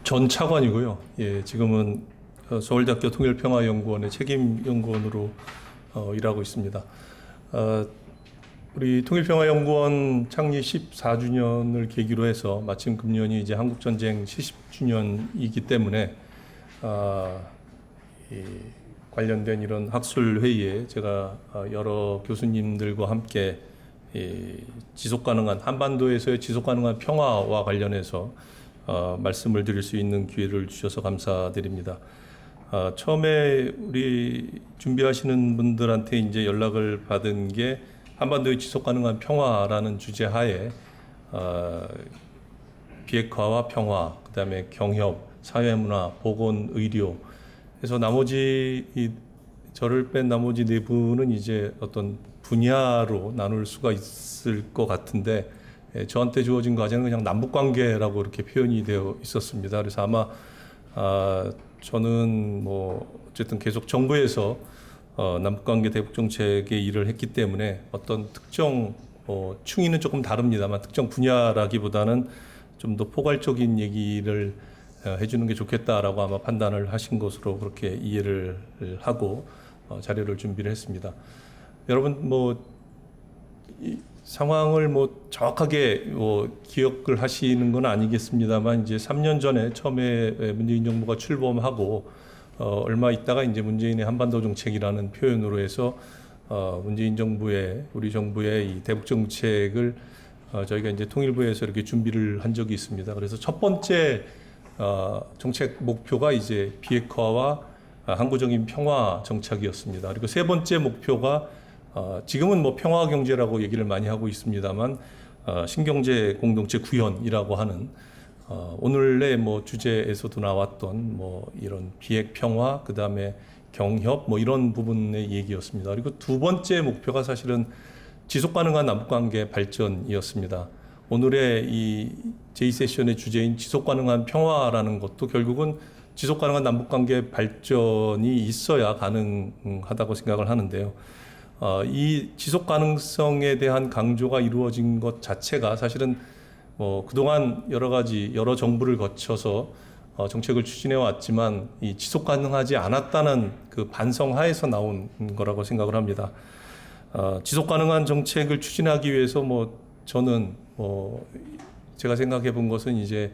전 차관이고요. 예, 지금은 서울대학교 통일평화연구원의 책임연구원으로 일하고 있습니다. 우리 통일평화연구원 창립 14주년을 계기로 해서 마침 금년이 이제 한국전쟁 70주년이기 때문에 이 관련된 이런 학술 회의에 제가 여러 교수님들과 함께 지속가능한 한반도에서의 지속가능한 평화와 관련해서 말씀을 드릴 수 있는 기회를 주셔서 감사드립니다. 처음에 우리 준비하시는 분들한테 이제 연락을 받은 게 한반도의 지속가능한 평화라는 주제 하에 비핵화와 평화, 그다음에 경협, 사회문화, 보건, 의료. 그래서 나머지 저를 뺀 나머지 네 분은 이제 어떤 분야로 나눌 수가 있을 것 같은데 저한테 주어진 과제는 그냥 남북관계라고 이렇게 표현이 되어 있었습니다. 그래서 아마 저는 뭐 어쨌든 계속 정부에서 남북관계 대북정책의 일을 했기 때문에 어떤 특정 충의는 조금 다릅니다만 특정 분야라기보다는 좀 더 포괄적인 얘기를 해주는 게 좋겠다라고 아마 판단을 하신 것으로 그렇게 이해를 하고 자료를 준비를 했습니다. 여러분 이 상황을 정확하게 기억을 하시는 건 아니겠습니다만 이제 3년 전에 처음에 문재인 정부가 출범하고 얼마 있다가 이제 문재인의 한반도 정책이라는 표현으로 해서 문재인 정부의 우리 정부의 이 대북 정책을 저희가 이제 통일부에서 이렇게 준비를 한 적이 있습니다. 그래서 첫 번째 정책 목표가 이제 비핵화와 항구적인 평화 정착이었습니다. 그리고 세 번째 목표가 지금은 평화 경제라고 얘기를 많이 하고 있습니다만 신경제 공동체 구현이라고 하는 오늘의 주제에서도 나왔던 이런 비핵 평화 그다음에 경협 이런 부분의 얘기였습니다. 그리고 두 번째 목표가 사실은 지속 가능한 남북 관계 발전이었습니다. 오늘의 이 제2세션의 주제인 지속 가능한 평화라는 것도 결국은 지속 가능한 남북 관계 발전이 있어야 가능하다고 생각을 하는데요. 이 지속 가능성에 대한 강조가 이루어진 것 자체가 사실은 그동안 여러 정부를 거쳐서 정책을 추진해 왔지만 이 지속 가능하지 않았다는 그 반성 하에서 나온 거라고 생각을 합니다. 지속 가능한 정책을 추진하기 위해서 저는 제가 생각해 본 것은 이제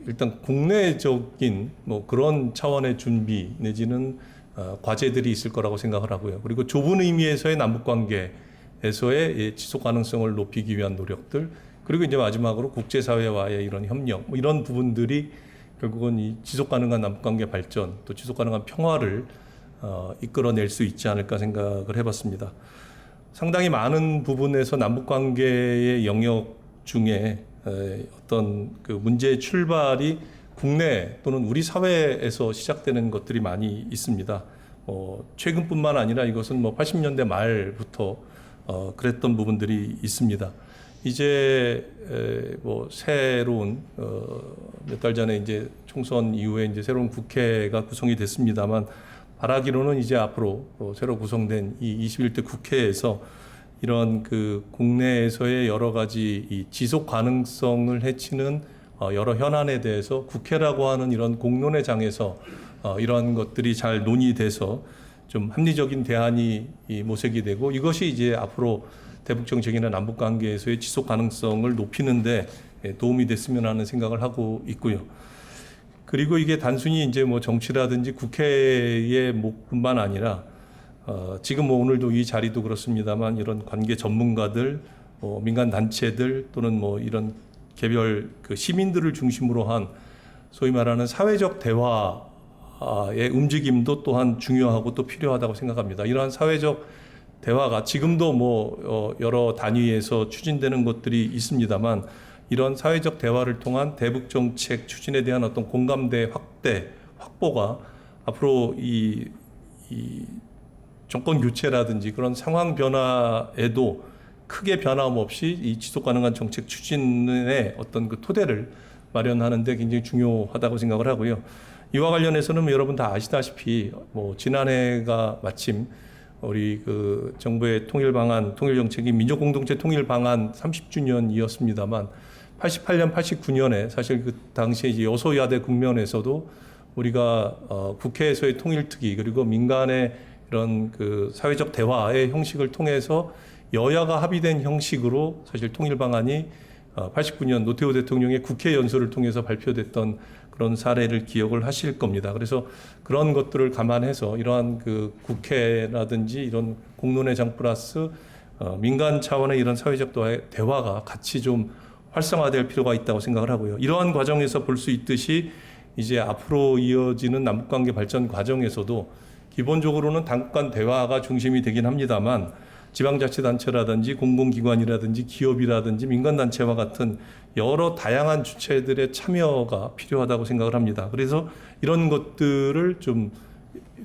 일단 국내적인 그런 차원의 준비 내지는 과제들이 있을 거라고 생각을 하고요. 그리고 좁은 의미에서의 남북 관계에서의 지속 가능성을 높이기 위한 노력들, 그리고 이제 마지막으로 국제사회와의 이런 협력, 이런 부분들이 결국은 이 지속 가능한 남북 관계 발전, 또 지속 가능한 평화를 이끌어낼 수 있지 않을까 생각을 해봤습니다. 상당히 많은 부분에서 남북 관계의 영역 중에 어떤 그 문제의 출발이 국내 또는 우리 사회에서 시작되는 것들이 많이 있습니다. 최근뿐만 아니라 이것은 80년대 말부터 그랬던 부분들이 있습니다. 이제 새로운 몇 달 전에 이제 총선 이후에 이제 새로운 국회가 구성이 됐습니다만 바라기로는 이제 앞으로 새로 구성된 이 21대 국회에서 이런 그 국내에서의 여러 가지 이 지속 가능성을 해치는 여러 현안에 대해서 국회라고 하는 이런 공론의 장에서 이러한 것들이 잘 논의돼서 좀 합리적인 대안이 모색이 되고 이것이 이제 앞으로 대북 정책이나 남북 관계에서의 지속 가능성을 높이는데 도움이 됐으면 하는 생각을 하고 있고요. 그리고 이게 단순히 이제 정치라든지 국회의 몫뿐만 아니라 지금 오늘도 이 자리도 그렇습니다만 이런 관계 전문가들, 민간 단체들 또는 이런 개별 그 시민들을 중심으로 한 소위 말하는 사회적 대화의 움직임도 또한 중요하고 또 필요하다고 생각합니다. 이러한 사회적 대화가 지금도 여러 단위에서 추진되는 것들이 있습니다만 이런 사회적 대화를 통한 대북 정책 추진에 대한 어떤 공감대 확보가 앞으로 이 정권 교체라든지 그런 상황 변화에도 크게 변함없이 이 지속 가능한 정책 추진의 어떤 그 토대를 마련하는데 굉장히 중요하다고 생각을 하고요. 이와 관련해서는 여러분 다 아시다시피 지난해가 마침 우리 그 정부의 통일 정책이 민족 공동체 통일 방안 30주년이었습니다만 88년, 89년에 사실 그 당시에 이제 여소야대 국면에서도 우리가 국회에서의 통일특위 그리고 민간의 이런 그 사회적 대화의 형식을 통해서 여야가 합의된 형식으로 사실 통일 방안이 89년 노태우 대통령의 국회 연설을 통해서 발표됐던 그런 사례를 기억을 하실 겁니다. 그래서 그런 것들을 감안해서 이러한 그 국회라든지 이런 공론의 장 플러스 민간 차원의 이런 사회적 대화가 같이 좀 활성화될 필요가 있다고 생각을 하고요. 이러한 과정에서 볼 수 있듯이 이제 앞으로 이어지는 남북관계 발전 과정에서도 기본적으로는 당국 간 대화가 중심이 되긴 합니다만 지방자치단체라든지 공공기관이라든지 기업이라든지 민간단체와 같은 여러 다양한 주체들의 참여가 필요하다고 생각을 합니다. 그래서 이런 것들을 좀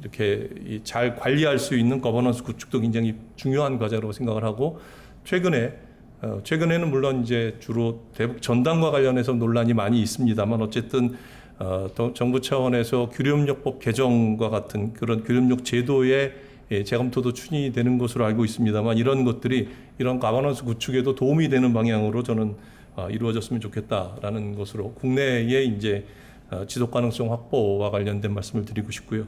이렇게 잘 관리할 수 있는 거버넌스 구축도 굉장히 중요한 과제라고 생각을 하고 최근에는 물론 이제 주로 대북 전당과 관련해서 논란이 많이 있습니다만 어쨌든 정부 차원에서 규범역법 개정과 같은 그런 규범역 제도의 재검토도 추진되는 것으로 알고 있습니다만 이런 것들이 이런 가버넌스 구축에도 도움이 되는 방향으로 저는 이루어졌으면 좋겠다라는 것으로 국내의 이제 지속 가능성 확보와 관련된 말씀을 드리고 싶고요.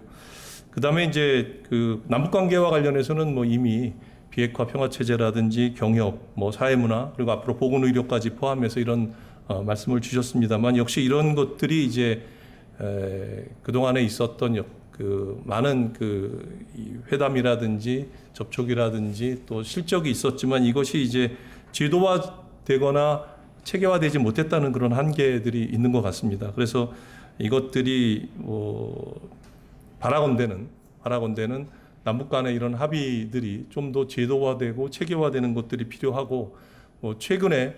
그다음에 이제 그 남북 관계와 관련해서는 뭐 이미 비핵화 평화 체제라든지 경협, 뭐 사회문화 그리고 앞으로 보건의료까지 포함해서 이런 말씀을 주셨습니다만 역시 이런 것들이 이제 그 동안에 있었던 그 많은 그 회담이라든지 접촉이라든지 또 실적이 있었지만 이것이 이제 제도화되거나 체계화되지 못했다는 그런 한계들이 있는 것 같습니다. 그래서 이것들이 바라건대는 남북 간의 이런 합의들이 좀 더 제도화되고 체계화되는 것들이 필요하고 최근에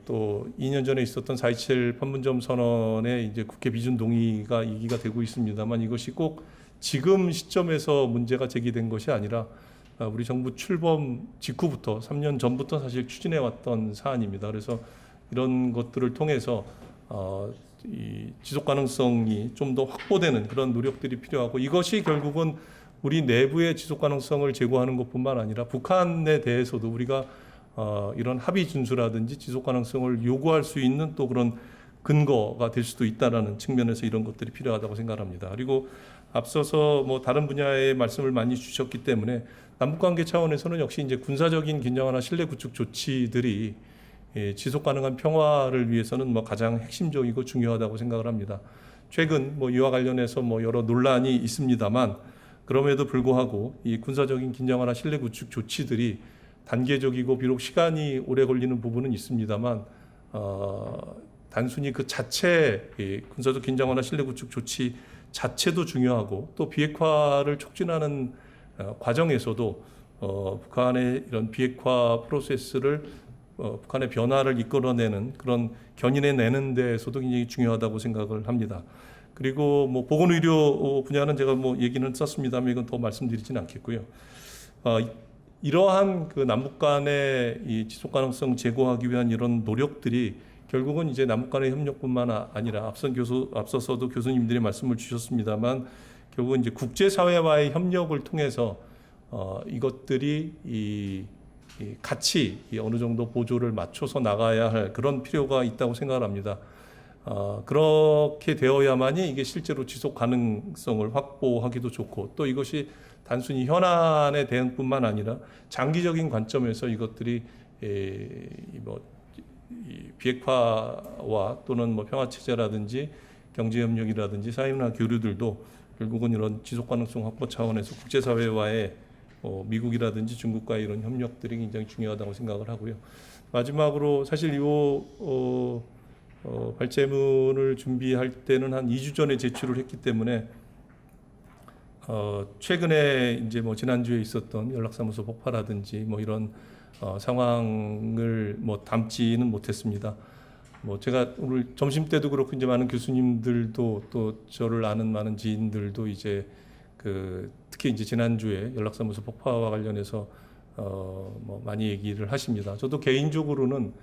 또 2년 전에 있었던 4.27 판문점 선언의 이제 국회 비준 동의가 이기가 되고 있습니다만 이것이 꼭 지금 시점에서 문제가 제기된 것이 아니라 우리 정부 출범 직후부터 3년 전부터 사실 추진해 왔던 사안입니다. 그래서 이런 것들을 통해서 이 지속 가능성이 좀 더 확보되는 그런 노력들이 필요하고 이것이 결국은 우리 내부의 지속 가능성을 제고하는 것뿐만 아니라 북한에 대해서도 우리가 이런 합의 준수라든지 지속 가능성을 요구할 수 있는 또 그런 근거가 될 수도 있다라는 측면에서 이런 것들이 필요하다고 생각합니다. 그리고 앞서서 뭐 다른 분야의 말씀을 많이 주셨기 때문에 남북관계 차원에서는 역시 이제 군사적인 긴장화나 신뢰 구축 조치들이 지속 가능한 평화를 위해서는 뭐 가장 핵심적이고 중요하다고 생각을 합니다. 최근 뭐 이와 관련해서 뭐 여러 논란이 있습니다만 그럼에도 불구하고 이 군사적인 긴장화나 신뢰 구축 조치들이 단계적이고 비록 시간이 오래 걸리는 부분은 있습니다만 단순히 그 자체 군사적 긴장화나 신뢰 구축 조치 자체도 중요하고 또 비핵화를 촉진하는 과정에서도 북한의 이런 비핵화 프로세스를 북한의 변화를 이끌어내는 그런 견인해내는 데에서도 굉장히 중요하다고 생각을 합니다. 그리고 뭐 보건의료 분야는 제가 뭐 얘기는 썼습니다만 이건 더 말씀드리지는 않겠고요. 이러한 그 남북 간의 이 지속 가능성 제고하기 위한 이런 노력들이 결국은 이제 남북 간의 협력뿐만 아니라 앞서서도 교수님들이 말씀을 주셨습니다만 결국은 이제 국제사회와의 협력을 통해서 이것들이 같이 어느 정도 보조를 맞춰서 나가야 할 그런 필요가 있다고 생각을 합니다. 그렇게 되어야만이 이게 실제로 지속 가능성을 확보하기도 좋고 또 이것이 단순히 현안의 대응뿐만 아니라 장기적인 관점에서 이것들이 비핵화와 또는 뭐 평화체제라든지 경제협력이라든지 사회문화 교류들도 결국은 이런 지속 가능성 확보 차원에서 국제사회와의 미국이라든지 중국과의 이런 협력들이 굉장히 중요하다고 생각을 하고요. 마지막으로 사실 이 발제문을 준비할 때는 한 2주 전에 제출을 했기 때문에 최근에 이제 뭐 지난주에 있었던 연락사무소 폭파라든지 뭐 이런 상황을 뭐 담지는 못했습니다. 뭐 제가 오늘 점심 때도 그렇고 이제 많은 교수님들도 또 저를 아는 많은 지인들도 이제 특히 이제 지난주에 연락사무소 폭파와 관련해서 뭐 많이 얘기를 하십니다. 저도 개인적으로는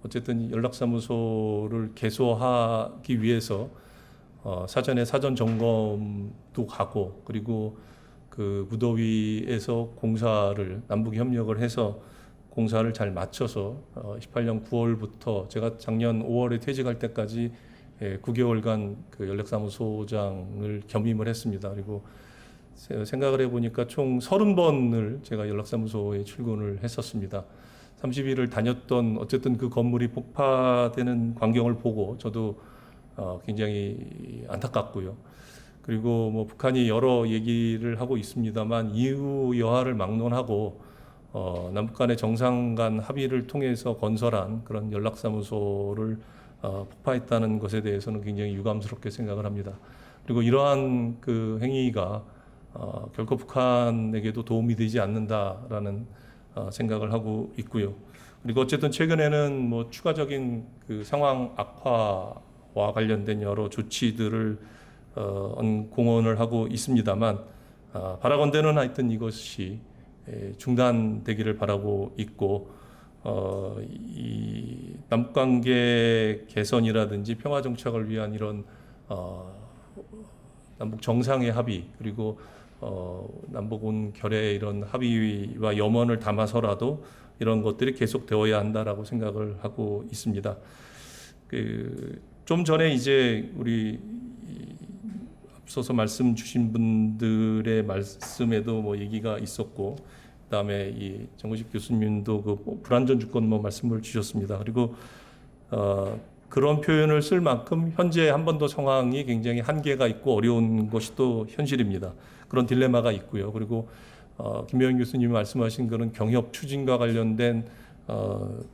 어쨌든 연락사무소를 개소하기 위해서 사전에 사전 점검도 가고 그리고 그 무더위에서 공사를 남북 협력을 해서 공사를 잘 마쳐서 18년 9월부터 제가 작년 5월에 퇴직할 때까지 9개월간 그 연락사무소장을 겸임을 했습니다. 그리고 생각을 해보니까 총 30번을 제가 연락사무소에 출근을 했었습니다. 30일을 다녔던 어쨌든 그 건물이 폭파되는 광경을 보고 저도 굉장히 안타깝고요. 그리고 뭐 북한이 여러 얘기를 하고 있습니다만 이후 여하를 막론하고 남북 간의 정상 간 합의를 통해서 건설한 그런 연락사무소를 폭파했다는 것에 대해서는 굉장히 유감스럽게 생각을 합니다. 그리고 이러한 그 행위가 결코 북한에게도 도움이 되지 않는다라는 생각을 하고 있고요. 그리고 어쨌든 최근에는 뭐 추가적인 그 상황 악화와 관련된 여러 조치들을 공언을 하고 있습니다만 바라건대는 하여튼 이것이 중단되기를 바라고 있고 이 남북관계 개선이라든지 평화 정착을 위한 이런 남북 정상의 합의 그리고 남북은 결의 이런 합의와 염원을 담아서라도 이런 것들이 계속되어야 한다라고 생각을 하고 있습니다. 좀 전에 이제 우리 앞서서 말씀 주신 분들의 말씀에도 뭐 얘기가 있었고, 그다음에 이 정우식 교수님도 그 불안전 주권 뭐 말씀을 주셨습니다. 그리고 그런 표현을 쓸 만큼 현재 한반도 상황이 굉장히 한계가 있고 어려운 것이 또 현실입니다. 그런 딜레마가 있고요. 그리고 김명인 교수님이 말씀하신 그런 경협 추진과 관련된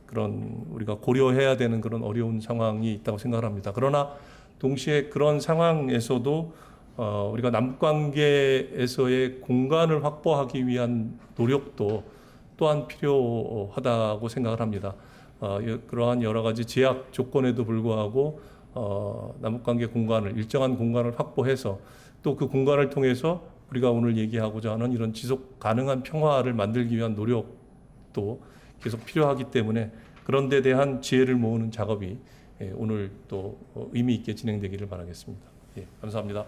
그런 우리가 고려해야 되는 그런 어려운 상황이 있다고 생각합니다. 그러나 동시에 그런 상황에서도 우리가 남북관계에서의 공간을 확보하기 위한 노력도 또한 필요하다고 생각을 합니다. 그러한 여러 가지 제약 조건에도 불구하고 남북관계 공간을 일정한 공간을 확보해서 또 그 공간을 통해서 우리가 오늘 얘기하고자 하는 이런 지속 가능한 평화를 만들기 위한 노력도 계속 필요하기 때문에 그런 데 대한 지혜를 모으는 작업이 오늘 또 의미 있게 진행되기를 바라겠습니다. 예, 감사합니다.